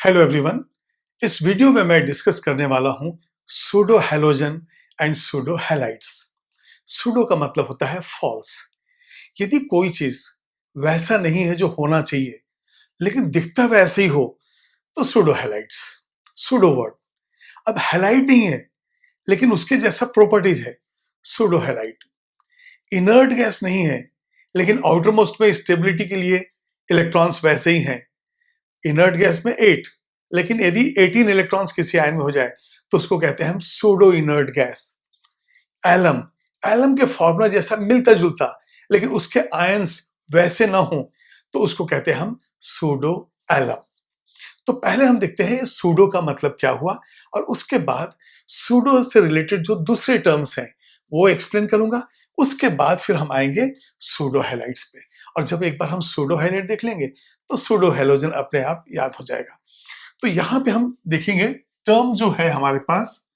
Hello everyone. इस video में मैं डिस्कस करने वाला हूं pseudo halogen and pseudo halides. Pseudo का मतलब होता है फॉल्स। यदि कोई चीज वैसा नहीं है जो होना चाहिए लेकिन दिखता वैसे ही हो तो सूडो हैलाइड्स। Pseudo word. अब हैलाइड नहीं है लेकिन उसके जैसा प्रॉपर्टीज है, सूडो हैलाइड। इनर्ट गैस नहीं है लेकिन आउटर मोस्ट में स्टेबिलिटी के लिए इलेक्ट्रॉन्स वैसे ही हैं। इनर्ट गैस में 8, लेकिन यदि 18 इलेक्ट्रॉन्स किसी आयन में हो जाए तो उसको कहते हैं हम pseudo inert gas. Alum, alum के फॉर्मूला जैसा मिलता जुलता लेकिन उसके आयंस वैसे ना हो तो उसको कहते हैं हम सूडो एलम। तो पहले हम देखते हैं सूडो का मतलब क्या हुआ और उसके बाद सूडो से रिलेटेड जो दूसरे टर्म्स हैं वो एक्सप्लेन करूंगा। उसके बाद फिर हम आएंगे सूडो हैलाइड्स पे, और जब एक बार हम सूडो हैलाइड देख लेंगे तो सूडो हैलोजन अपने आप याद हो जाएगा। तो यहां पे हम देखेंगे टर्म जो है हमारे पास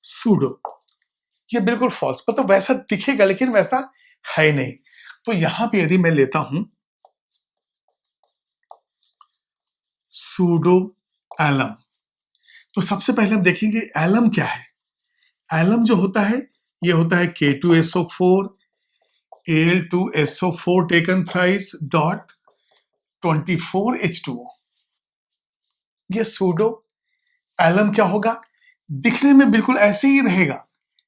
सूडो, ये बिल्कुल फॉल्स, मतलब वैसा दिखेगा लेकिन वैसा है नहीं। तो यहां पे यदि मैं लेता हूं सूडो एलम, तो सबसे पहले हम देखेंगे एलम क्या है। एलम जो होता है ये होता है K2SO4 Al2SO4 taken thrice dot 24H2O। ये सूडो एलम क्या होगा, दिखने में बिल्कुल ऐसे ही रहेगा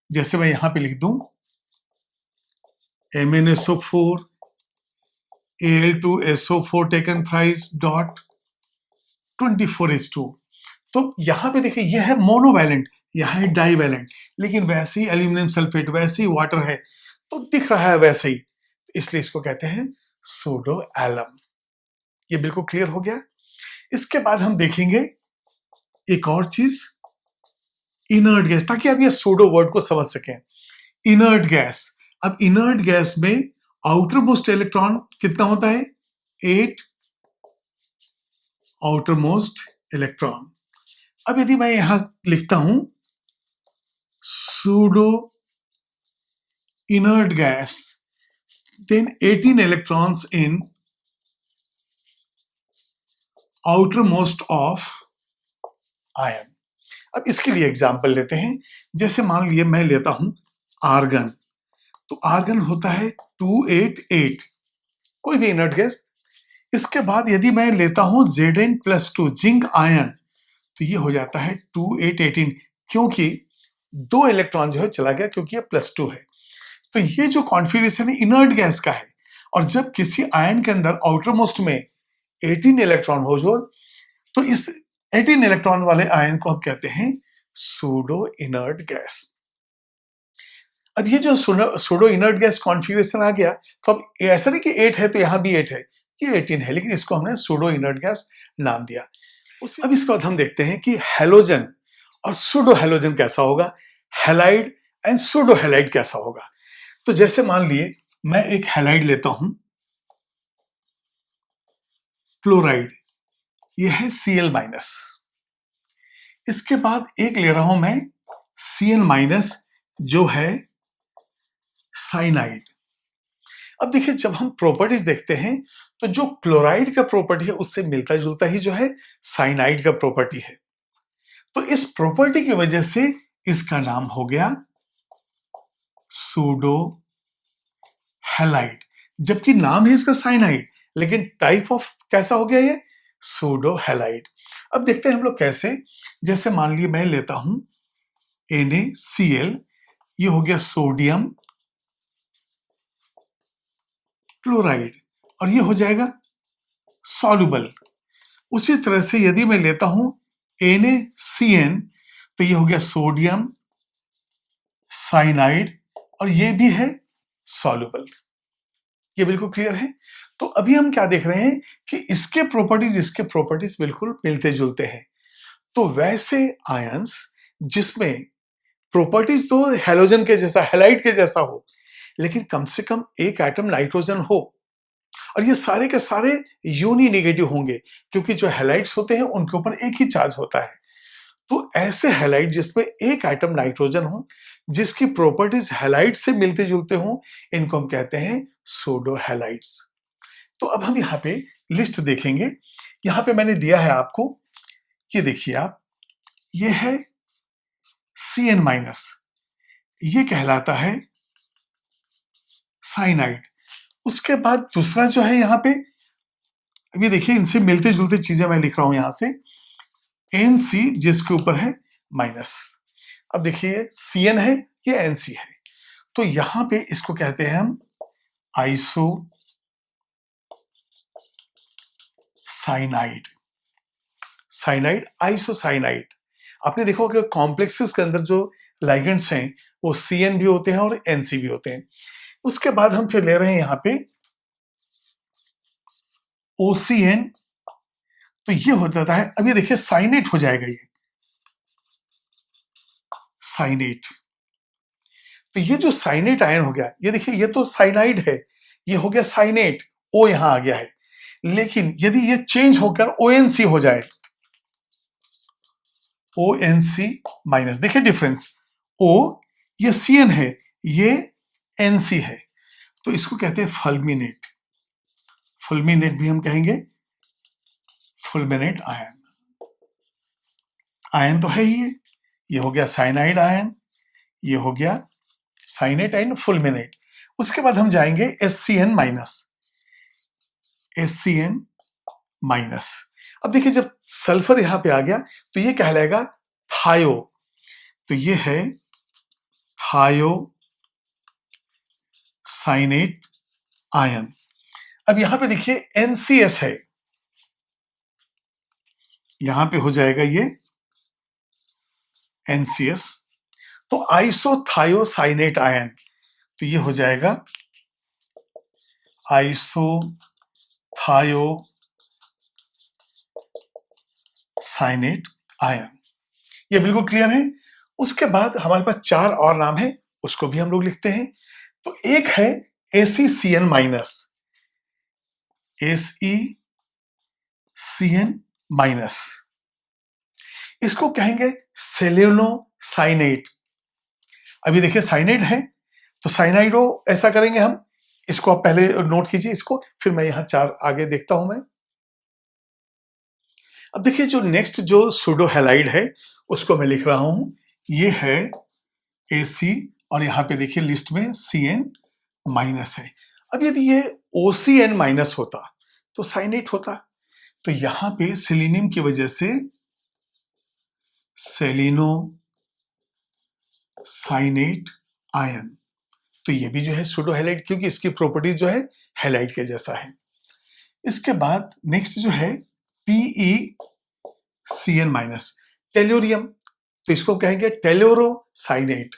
जैसे मैं यहां पे लिख दूं MnSO4 Al2SO4 taken thrice dot 24H2O। तो यहां पे देखिए यह है मोनोवैलेंट, यह है डाईवैलेंट, लेकिन वैसे ही एल्यूमिनियम सल्फेट, वैसे ही वाटर है तो दिख रहा है वैसे ही, इसलिए इसको कहते हैं सूडो एलम। ये बिल्कुल क्लियर हो गया। इसके बाद हम देखेंगे एक और चीज, इनर्ट गैस, ताकि आप ये सूडो वर्ड को समझ सकें। इनर्ट गैस, अब इनर्ट गैस में आउटर मोस्ट इलेक्ट्रॉन कितना होता है, 8 आउटर मोस्ट इलेक्ट्रॉन। अब यदि मैं यहां लिखता हूं pseudo inert gas, then 18 electrons in outermost of ion। अब इसके लिए एग्जांपल लेते हैं। जैसे मान लिए मैं लेता हूं आर्गन, तो आर्गन होता है 288, कोई भी इनर्ट गैस। इसके बाद यदि मैं लेता हूं Zn+2 जिंक आयन, तो ये हो जाता है 2818, क्योंकि 2 इलेक्ट्रॉन जो है चला गया क्योंकि ये +2 है। तो ये जो कॉन्फ़िगरेशन है इनर्ट गैस का है, और जब किसी आयन के अंदर आउटर मोस्ट में 18 इलेक्ट्रॉन हो जो, तो इस 18 इलेक्ट्रॉन वाले आयन को हम कहते हैं सूडो इनर्ट गैस। अब ये जो सूडो इनर्ट गैस कॉन्फ़िगरेशन आ गया, तो अब ऐसा नहीं कि 8 है तो यहां भी 8 है, ये 18 है, लेकिन इसको हमने सूडो इनर्ट गैस नाम दिया। अब इसके बाद हम देखते हैं कि हैलोजन और सूडो हैलोजन कैसा होगा, हैलाइड एंड सूडो हैलाइड कैसा होगा। तो जैसे मान लिए मैं एक हैलाइड लेता हूं क्लोराइड, यह है Cl-, इसके बाद एक ले रहा हूं मैं Cn- जो है साइनाइड। अब देखिए जब हम प्रॉपर्टीज देखते हैं तो जो क्लोराइड का प्रॉपर्टी है उससे मिलता जुलता ही जो है साइनाइड का प्रॉपर्टी है, तो इस प्रॉपर्टी की वजह से इसका नाम हो गया सूडो हैलाइड, जबकि नाम है इसका साइनाइड लेकिन टाइप ऑफ कैसा हो गया ये, सूडो हैलाइड। अब देखते हैं हम लोग कैसे। जैसे मान लीजिए मैं लेता हूं NaCl, ये हो गया सोडियम क्लोराइड, और ये हो जाएगा सॉल्युबल। उसी तरह से यदि मैं लेता हूं NaCN, तो ये हो गया सोडियम साइनाइड, और ये भी है सॉल्युबल। ये बिल्कुल क्लियर है। तो अभी हम क्या देख रहे हैं कि इसके प्रॉपर्टीज बिल्कुल मिलते जुलते हैं। तो वैसे आयंस जिसमें प्रॉपर्टीज तो हैलोजन के जैसा, हैलाइड के जैसा हो, लेकिन कम से कम एक एटम नाइट्रोजन हो, और ये सारे के सारे यूनी नेगेटिव होंगे क्योंकि जो हैलाइड्स होते हैं उनके ऊपर एक ही चार्ज होता है। तो ऐसे हैलाइड जिसमें एक एटम नाइट्रोजन हो, जिसकी प्रॉपर्टीज हैलाइड से मिलते जुलते हो, इनको हम कहते हैं सूडो हैलाइड्स। तो अब हम यहाँ पे लिस्ट देखेंगे। यहां पे मैंने दिया है आपको, ये देखिए आप, ये है CN-, ये कहलाता है साइनाइड। उसके बाद दूसरा जो है यहां पे, अभी देखिए इनसे मिलते जुलते चीजें मैं लिख रहा हूं यहां से, NC जिसके ऊपर है माइनस। अब देखिए CN है, ये NC है, तो यहां पे इसको कहते हैं हम आइसो साइनाइड। Cyanide, isocyanide. आपने देखा होगा कॉम्प्लेक्सेस के अंदर जो लाइगेंड्स हैं वो CN भी होते हैं और NC भी होते हैं। उसके बाद हम फिर ले रहे हैं यहां पे OCN, तो ये हो जाता है, अब ये देखिए साइनेट हो जाएगा, ये साइनेट। तो ये जो साइनेट आयन हो गया, ये देखिए ये तो साइनाइड है, ये हो गया साइनेट, O यहां आ गया है। लेकिन यदि ये चेंज होकर ONC हो जाए, ONC माइनस, देखिए डिफरेंस, O ये CN है, ये NC है, तो इसको कहते हैं फुल्मिनेट। फुल्मिनेट भी हम कहेंगे, फुल्मिनेट आयन। आयन तो है ही ये हो गया साइनाइड आयन, ये हो गया साइनेट आयन, फुल्मिनेट। उसके बाद हम जाएंगे SCN माइनस, SCN माइनस। अब देखिए जब सल्फर यहां पे आ गया तो ये कहलाएगा थायो, तो ये है थायो साइनेट आयन। अब यहां पे देखिए NCS है, यहां पे हो जाएगा ये NCS, तो आइसोथायोसाइनेट आयन, तो ये हो जाएगा आइसोथायोसाइनेट आयन। ये बिल्कुल क्लियर है। उसके बाद हमारे पास 4 और नाम है, उसको भी हम लोग लिखते हैं। तो एक है ACCN माइनस, SECN माइनस, इसको कहेंगे सेलेनोसाइनेट। अभी देखिए साइनेट है, तो साइनाइडो ऐसा करेंगे हम, इसको आप पहले नोट कीजिए इसको, फिर मैं यहां 4 आगे देखता हूं मैं। अब देखिए जो नेक्स्ट जो सूडो हैलाइड है उसको मैं लिख रहा हूं, ये है AC, और यहां पे देखिए लिस्ट में CN माइनस है। अब यदि ये OCN माइनस होता तो साइनेट होता, तो यहां पे सेलेनियम की वजह से सेलिनो साइनेट आयन, तो ये भी जो है सूडो हैलाइड, क्योंकि इसकी प्रॉपर्टीज जो है हैलाइड के जैसा है। इसके बाद नेक्स्ट जो है TeCN माइनस, टेल्यूरियम, तो इसको कहेंगे टेल्यूरोसाइनेट,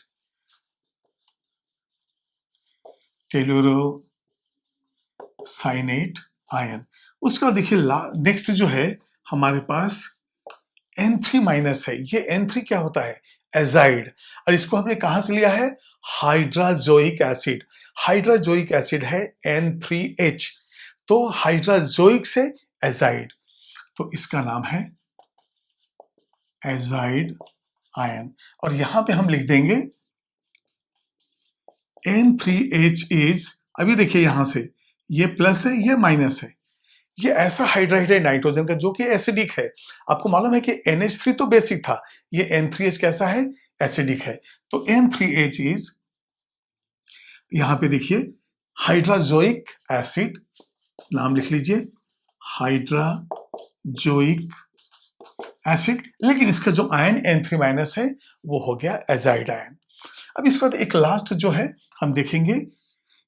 टेल्यूरोसाइनेट आयन। उसके बाद देखिए नेक्स्ट जो है हमारे पास N3 माइनस है। ये N3 क्या होता है? एजाइड, और इसको हमने कहां से लिया है? Hydrazoic acid. हाइड्राजोइक एसिड है N3H, तो हाइड्राजोइक से एजाइड, तो इसका नाम है एजाइड आयन। और यहां पे हम लिख देंगे N3H इज, अभी देखिए यहां से ये प्लस है, ये माइनस है, ये ऐसा हाइड्राइड है नाइट्रोजन का जो कि एसिडिक है। आपको मालूम है कि NH3 तो बेसिक था, ये N3H कैसा है? एसिडिक है। तो N3H इज, यहां पे देखिए हाइड्राजोइक एसिड, नाम लिख लीजिए हाइड्राजोइक एसिड, लेकिन इसका जो आयन N3 माइनस है वो हो गया एजाइड आयन। अब इसके बाद एक लास्ट जो है हम देखेंगे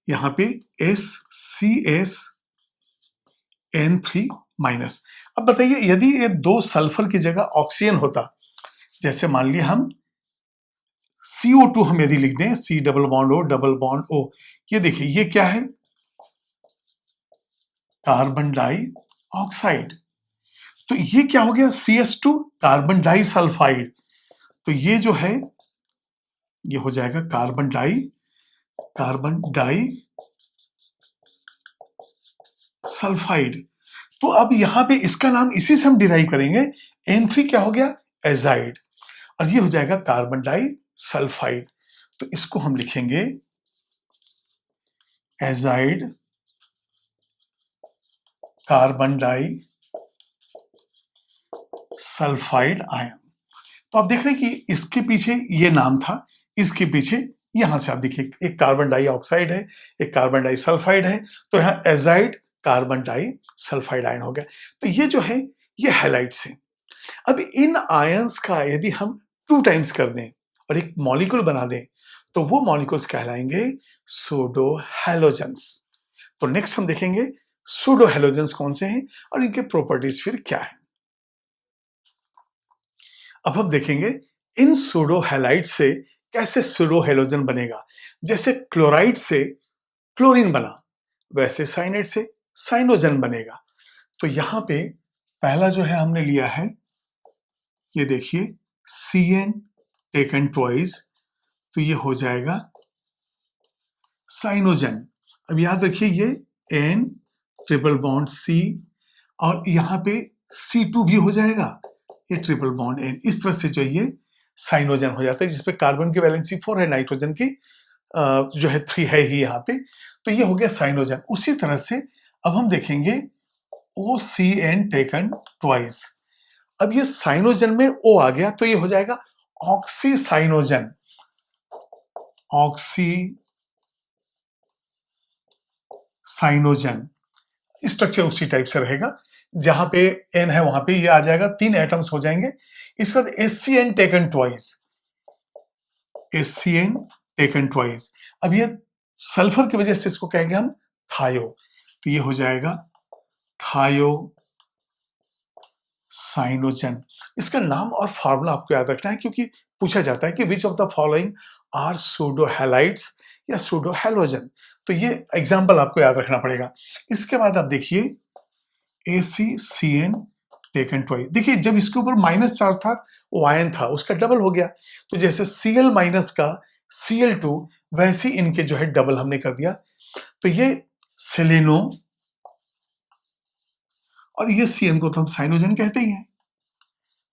यहां पे SCSN3 माइनस। अब बताइए यदि ये 2 सल्फर की जगह ऑक्सीजन होता, जैसे मान लिया हम CO2 हम यदि लिख दें, C double bond O double bond O, ये देखिए ये क्या है? कार्बन डाई ऑक्साइड, तो ये क्या हो गया? CS2 कार्बन डाई सल्फाइड, तो ये जो है ये हो जाएगा कार्बन डाई सल्फाइड। तो अब यहां पे इसका नाम इसी से हम डिराइव करेंगे, N3 क्या हो गया? एजाइड, और ये हो जाएगा कार्बन डाई सल्फाइड, तो इसको हम लिखेंगे azide carbon disulphide ion. तो आप देख रहे हैं कि इसके पीछे ये नाम था, इसके पीछे यहां से आप देखिए एक कार्बन डाइऑक्साइड है, एक कार्बन डाइसल्फाइड है, तो यहाँ एजाइड कार्बन डाइसल्फाइड आयन हो गया। तो ये जो है ये हैलाइड्स है। अब इन आयंस का यदि हम 2 टाइम्स कर दें और एक मॉलिक्यूल बना दें तो वो मॉलिक्यूल्स कहलाएंगे सूडो हैलोजेंस। तो नेक्स्ट हम देखेंगे सूडो हैलोजेंस कौन से हैं और इनके प्रॉपर्टीज फिर क्या है। अब हम देखेंगे इन सूडो हैलाइड से कैसे सूडो हैलोजन बनेगा। जैसे क्लोराइड से क्लोरीन बना, वैसे साइनाइड से साइनोजन बनेगा। तो यहां पे पहला जो है हमने लिया है, ये देखिए CN टेकन ट्वाइस, तो ये हो जाएगा साइनोजन। अब याद रखिए ये N ट्रिपल बॉन्ड C और यहाँ पे C2 भी हो जाएगा, ये ट्रिपल बॉन्ड N। इस तरह से जो ये साइनोजन हो जाता है, जिसपे कार्बन की वैलेंसी 4 है, नाइट्रोजन की जो है 3 है ही यहाँ पे। तो ये हो गया साइनोजन। उसी तरह से अब हम देखेंगे OCN टेकन ट्वाइस। अब ये साइनोजन में O आ गया तो ये हो जाएगा oxy Cyanogen. Oxy Cyanogen structure उसी टाइप से रहेगा, जहां पे N है वहां पे ये आ जाएगा, 3 एटम्स हो जाएंगे। इसके बाद SCN taken twice, SCN taken twice. अब ये सल्फर की वजह से इसको कहेंगे हम थायो, तो ये हो जाएगा थायो साइनोजन। इसका नाम और फार्मूला आपको याद रखना है, क्योंकि पूछा जाता है कि which of the following are pseudo halides या सूडो हैलोजन। तो ये एग्जाम्पल आपको याद रखना पड़ेगा। इसके बाद आप देखिए ACCN टेकन ट्वाइस। देखिए जब इसके ऊपर माइनस चार्ज था, वो आयन था, उसका डबल हो गया। तो जैसे Cl माइनस का Cl2, वैसे इनके जो है डबल हमने कर दिया। तो ये सेलेनो और ये CN को तो हम साइनोजन कहते ही हैं,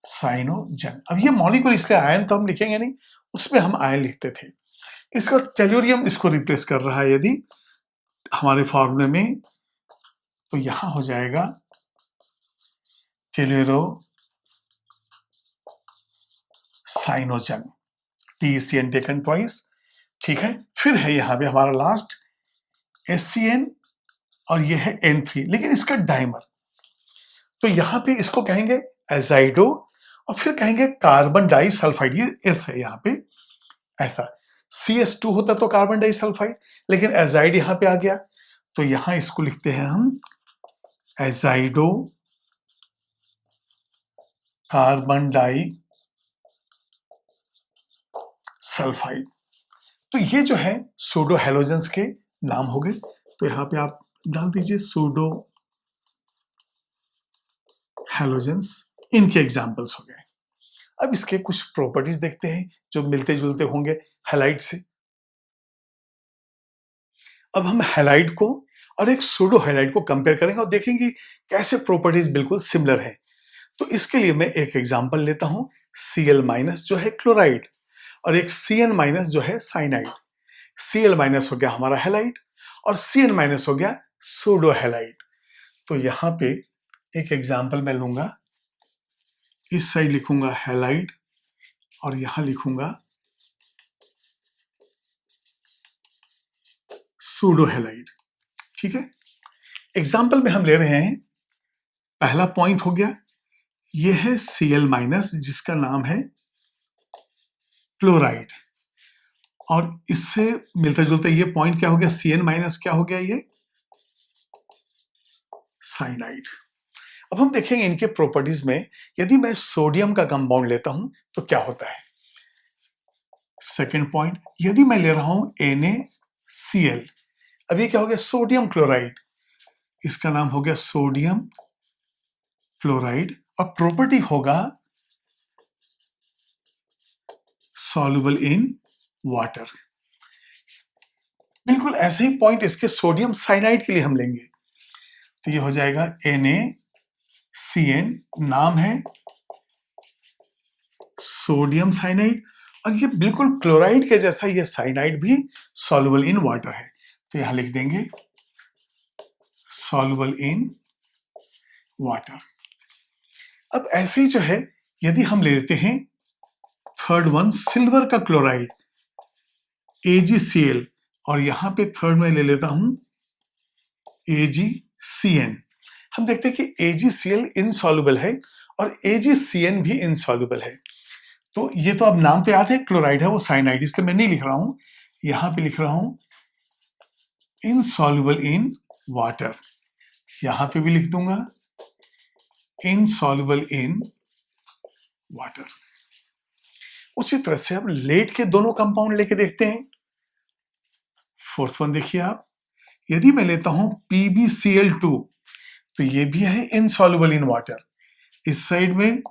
साइनोजन। अब ये मॉलिक्यूल इसलिए आयन तो हम लिखेंगे नहीं, उसमें हम आयन लिखते थे। इसका टेल्यूरियम इसको रिप्लेस कर रहा है यदि हमारे फॉर्मूले में, तो यहां हो जाएगा टेल्यूरो साइनोजन, TCN टेकन ट्वाइस। ठीक है, फिर है यहां पे हमारा लास्ट SCN और ये है N3, लेकिन इसका डाइमर। तो यहां पे इसको कहेंगे एजाइडो और फिर कहेंगे कार्बन डाइसल्फाइड। ये S है यहां पे, ऐसा CS2 होता तो कार्बन डाइसल्फाइड, लेकिन एजाइड यहां पे आ गया, तो यहां इसको लिखते हैं हम एजाइडो कार्बन डाई सल्फाइड। तो ये जो है सूडो हैलोजेंस के नाम हो गए। तो यहां पे आप डाल दीजिए सूडो हैलोजेंस, इनके एग्जाम्पल्स हो गए। अब इसके कुछ प्रॉपर्टीज देखते हैं जो मिलते जुलते होंगे हैलाइड से। अब हम हैलाइड को और एक सूडो हैलाइड को कंपेयर करेंगे और देखेंगे कैसे प्रॉपर्टीज बिल्कुल सिमिलर है। तो इसके लिए मैं एक एग्जांपल लेता हूं, Cl माइनस जो है क्लोराइड और एक CN माइनस जो है साइनाइड। Cl माइनस हो गया हमारा हैलाइड और CN माइनस हो गया सूडो हैलाइड। तो यहां पे एक एग्जांपल मैं लूंगा, इस साइड लिखूंगा हैलाइड और यहां लिखूंगा सूडो हैलाइड। ठीक है, एग्जाम्पल में हम ले रहे हैं, पहला पॉइंट हो गया ये है Cl माइनस जिसका नाम है क्लोराइड, और इससे मिलता जुलता ये पॉइंट क्या हो गया, CN माइनस क्या हो गया, ये साइनाइड। अब हम देखेंगे इनके प्रॉपर्टीज में, यदि मैं सोडियम का कंपाउंड लेता हूं तो क्या होता है। सेकेंड पॉइंट, यदि मैं ले रहा हूं NaCl, अब ये क्या हो गया, सोडियम क्लोराइड, इसका नाम हो गया सोडियम क्लोराइड, और प्रॉपर्टी होगा सॉल्युबल इन वाटर। बिल्कुल ऐसे ही पॉइंट इसके सोडियम साइनाइड के लिए हम लेंगे, तो ये हो जाएगा NaCN, नाम है सोडियम साइनाइड, और ये बिल्कुल क्लोराइड के जैसा ये साइनाइड भी सॉल्युबल इन वाटर है। तो यहां लिख देंगे सॉल्युबल इन वाटर। अब ऐसे ही जो है, यदि हम ले लेते हैं थर्ड वन, सिल्वर का क्लोराइड AgCl, और यहां पे थर्ड में ले लेता हूं AgCN। हम देखते हैं कि AgCl इनसॉल्युबल है और AgCN भी इनसॉल्युबल है। तो ये तो अब नाम तो याद है, क्लोराइड है, वो साइनाइड, इसलिए मैं नहीं लिख रहा हूं, यहां पे लिख रहा हूं इनसॉल्युबल इन वाटर। यहां पे भी लिख दूंगा इनसॉल्युबल इन वाटर। उसी तरह से अब लेड के दोनों कंपाउंड लेके देखते हैं। फोर्थ वन देखिए आप, यदि मैं लेता हूं PbCl2, तो ये भी है इनसॉल्युबल इन वाटर। इस साइड में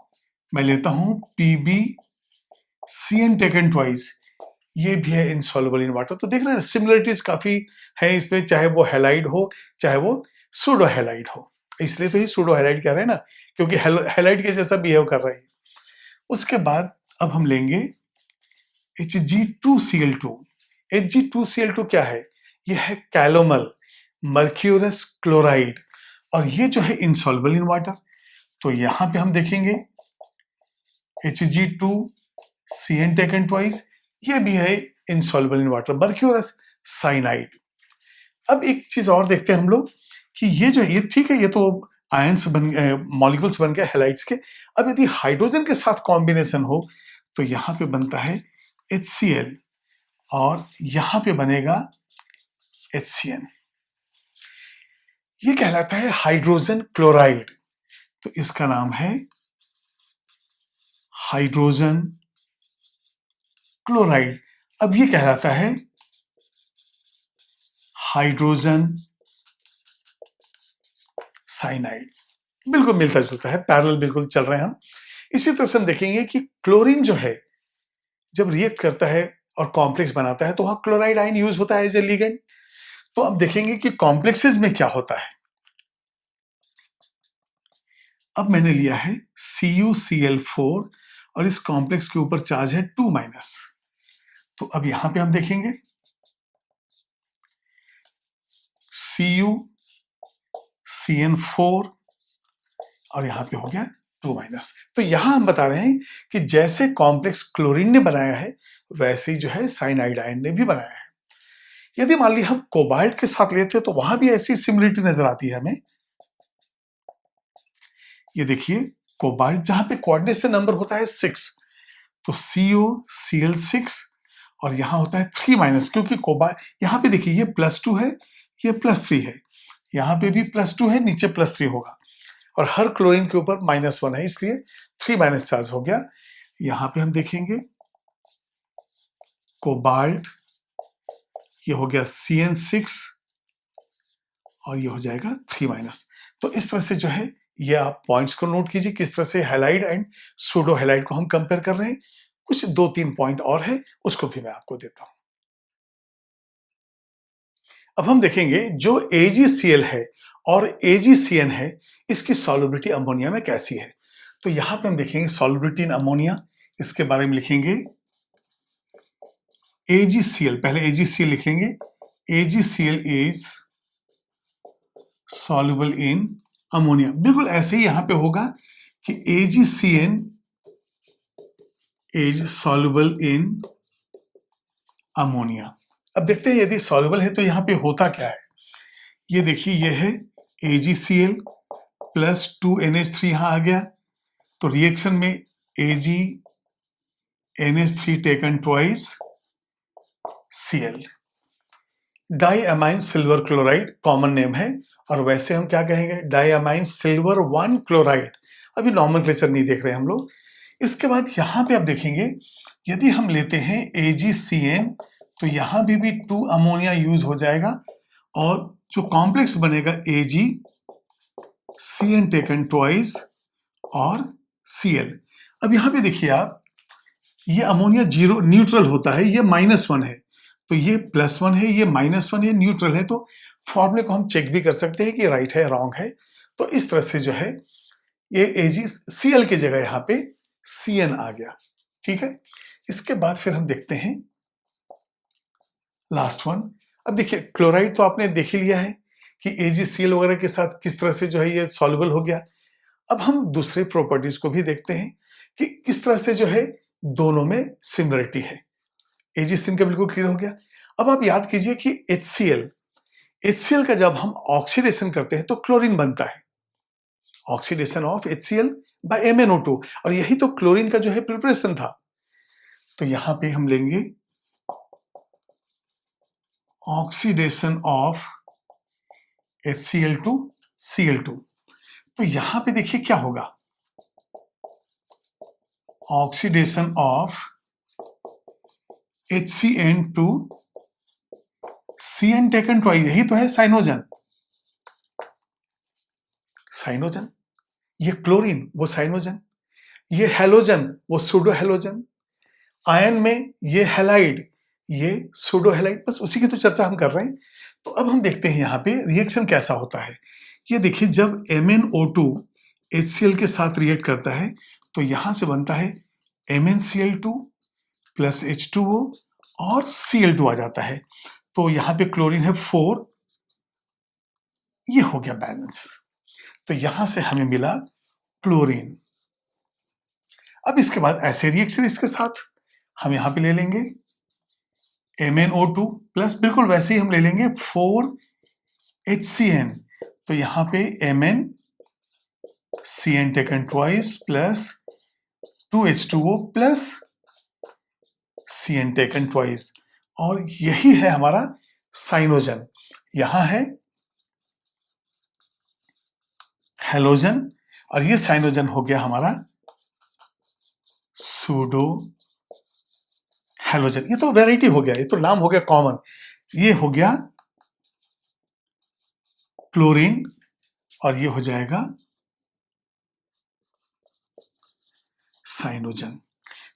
मैं लेता हूं PbCN टेकन ट्वाइस, ये भी है इनसॉल्युबल इन वाटर। तो देख रहे हैं सिमिलरिटीज काफी है इसमें, चाहे वो हैलाइड हो चाहे वो सूडो हैलाइड हो। इसलिए तो ये सूडो हैलाइड कह रहे हैं ना, क्योंकि हैलाइड के जैसा बिहेव कर रहे हैं। उसके बाद अब हम लेंगे Hg2Cl2। Hg2Cl2 क्या है? ये है कैलोमल मर्क्यूरस क्लोराइड, और ये जो है इनसॉल्युबल इन वाटर। तो यहां पे हम देखेंगे Hg2CN टेकन ट्वाइस, ये भी है insoluble in water, mercurous cyanide. अब एक चीज और देखते हैं हम लोग कि ये जो है, ये ठीक है, ये तो आयंस बन गए, मॉलिक्यूल्स बन गए हैलाइड्स के। अब यदि हाइड्रोजन के साथ कॉम्बिनेशन हो तो यहां पे बनता है HCl और यहां पे बनेगा HCN। ये कहलाता है हाइड्रोजन क्लोराइड, तो इसका नाम है हाइड्रोजन क्लोराइड। अब ये कहलाता है हाइड्रोजन साइनाइड। बिल्कुल मिलता जुलता है, पैरेलल बिल्कुल चल रहे हैं हम। इसी तरह से हम देखेंगे कि क्लोरीन जो है जब रिएक्ट करता है और कॉम्प्लेक्स बनाता है तो वहां क्लोराइड आयन यूज होता है एज ए लिगेंड। तो अब देखेंगे कि कॉम्प्लेक्सेस में क्या होता है। अब मैंने लिया है CuCl4 और इस कॉम्प्लेक्स के ऊपर चार्ज है 2-। तो अब यहां पे हम देखेंगे CuCN4 और यहां पे हो गया 2-। तो यहां हम बता रहे हैं कि जैसे कॉम्प्लेक्स क्लोरीन ने बनाया है वैसे ही जो है साइनाइड आयन ने भी बनाया है। यदि मान ली हम कोबाल्ट के साथ लेते हैं तो वहां भी ऐसी सिमिलरिटी नजर आती है हमें। ये देखिए कोबाल्ट, जहां पे कोऑर्डिनेशन नंबर होता है 6, तो CuCl6 और यहां होता है 3-, क्योंकि कोबाल्ट यहां पे देखिए ये +2 है, ये +3 है, यहां पे भी +2 है, नीचे +3 होगा, और हर क्लोरीन के ऊपर -1 है, इसलिए 3- चार्ज हो गया। यहां पे हम देखेंगे कोबाल्ट, ये हो गया CN6 और ये हो जाएगा 3-। तो इस तरह से जो है, ये आप पॉइंट्स को नोट कीजिए किस तरह से हैलाइड एंड सूडो हैलाइड को हम कंपेयर कर रहे हैं। कुछ 2-3 पॉइंट और है, उसको भी मैं आपको देता हूं। अब हम देखेंगे जो AgCl है और AgCN है, इसकी सॉल्युबिलिटी अमोनिया में कैसी है। तो यहां पे हम देखेंगे सॉल्युबिलिटी इन अमोनिया, इसके बारे में लिखेंगे AgCl, पहले AgCl लिखेंगे, AgCl is soluble in ammonia. बिल्कुल ऐसे ही यहां पे होगा कि AgCN is soluble in ammonia. अब देखते हैं यदि सॉल्युबल है तो यहां पे होता क्या है। ये देखिए ये है AgCl प्लस 2NH3 यहां आ गया, तो रिएक्शन में AgNH3 taken twice Cl। Diammine silver chloride common name है, और वैसे हम क्या कहेंगे, डाईअमाइन सिल्वर 1 क्लोराइड। अभी नॉमेनक्लेचर नहीं देख रहे हम लोग। इसके बाद यहां पे आप देखेंगे यदि हम लेते हैं AgCN तो यहां भी 2 अमोनिया यूज हो जाएगा, और जो कॉम्प्लेक्स बनेगा AgCN टेकन ट्वाइस और Cl। अब यहां पे देखिए आप, ये अमोनिया जीरो न्यूट्रल होता है, ये -1 है, तो ये +1 है, ये -1 है, न्यूट्रल है। तो फॉर्मूले को हम चेक भी कर सकते हैं कि राइट है रॉन्ग है। तो इस तरह से जो है ये AgCl की जगह यहां पे CN आ गया, ठीक है। इसके बाद फिर हम देखते हैं लास्ट वन। अब देखिए क्लोराइड तो आपने देख ही लिया है कि AgCl वगैरह के साथ किस तरह से जो है ये सॉल्युबल हो गया। अब हम दूसरे प्रॉपर्टीज को भी देखते हैं कि किस तरह से जो है दोनों में सिमिलरिटी है। एजिस्टिन का बिल्कुल क्लियर हो गया। अब आप याद कीजिए कि HCl का जब हम ऑक्सीडेशन करते हैं तो क्लोरीन बनता है, oxidation of HCl bye MnO2, और यही तो क्लोरीन का जो है प्रिपरेशन था। तो यहां पे हम लेंगे oxidation of HCl to Cl2। तो यहां पे देखिए क्या होगा, oxidation of HCN to CN taken twice, यही तो है साइनोजन। साइनोजन, ये क्लोरीन वो साइनोजन, ये हैलोजन वो सूडो हैलोजन, आयन में ये हैलाइड ये सूडो हैलाइड, बस उसी की तो चर्चा हम कर रहे हैं। तो अब हम देखते हैं यहाँ पे रिएक्शन कैसा होता है। ये देखिए, जब MnO2 HCl के साथ रिएक्ट करता है तो यहां से बनता है MnCl2 प्लस H2O और Cl2 आ जाता है। तो यहां पे क्लोरीन है 4, ये हो गया बैलेंस। तो यहां से हमें मिला क्लोरीन। अब इसके बाद ऐसे रिएक्शन इसके साथ हम यहां पे ले लेंगे MnO2 प्लस बिल्कुल वैसे ही हम ले लेंगे 4HCN। तो यहां पे MnCN taken twice plus 2H2O plus CN taken twice, और यही है हमारा साइनोजन। यहां है हैलोजन और ये साइनोजन हो गया हमारा सूडो हैलोजन। ये तो वैरायटी हो गया, ये तो नाम हो गया कॉमन। ये हो गया क्लोरीन और ये हो जाएगा साइनोजन।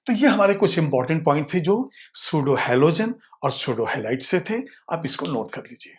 तो ये हमारे कुछ इंपॉर्टेंट पॉइंट थे जो सूडो हैलोजन और सूडो हैलाइड से थे। आप इसको नोट कर लीजिए।